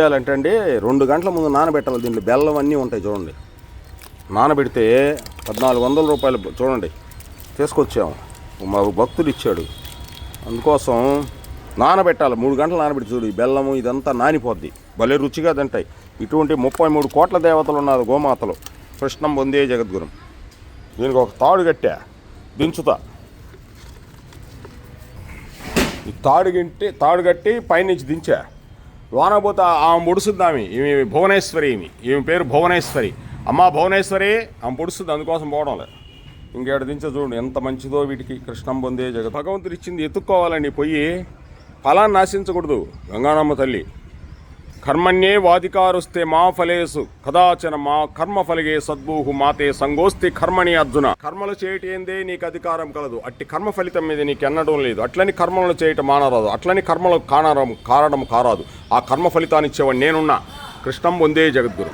చేయాలంటే అండి 2 గంటల ముందు నానబెట్టాలి. దీంట్లో బెల్లం అన్నీ ఉంటాయి చూడండి. నానబెడితే 1400 రూపాయలు చూడండి తీసుకొచ్చాము. మా భక్తుడు ఇచ్చాడు. అందుకోసం నానబెట్టాలి. 3 గంటలు నానబెట్టి చూడు. ఈ బెల్లము ఇదంతా నానిపోద్ది. భలే రుచిగా తింటాయి. ఇటువంటి 33 కోట్ల దేవతలు ఉన్నారు గోమాతలు. కృష్ణం వందే జగద్గురం. దీనికి ఒక తాడు కట్టా దించుతా. ఈ తాడు కట్టి పైనుంచి దించా. లోనపోతే ఆమె పొడుస్తుంది. ఈమె భువనేశ్వరి. ఈమె పేరు భువనేశ్వరి. అమ్మ భువనేశ్వరి ఆమె పొడుస్తుంది. అందుకోసం పోవడం లేదు. ఇంకేడ దించే చూడండి ఎంత మంచిదో వీటికి. కృష్ణం పొందే జగత్ భగవంతుడు ఇచ్చింది ఎత్తుక్కోవాలండి. పోయి ఫలాన్ని నాశించకూడదు. గంగానమ్మ తల్లి కర్మణ్యే వాధికారుస్తే మా ఫలేసు కదాచన మా కర్మ ఫలిగే సద్భూహు మాతే సంగోస్తి కర్మణి అర్జున. కర్మలు చేయటేందే నీకు అధికారం కలదు. అట్టి కర్మ ఫలితం మీద నీకు ఎన్నడం లేదు. అట్లని కర్మలను చేయటం మానరాదు. అట్లని కర్మలు కారణం కారాదు. ఆ కర్మ ఫలితాన్ని ఇచ్చేవాడు నేనున్నా. కృష్ణం వందే జగద్గురు.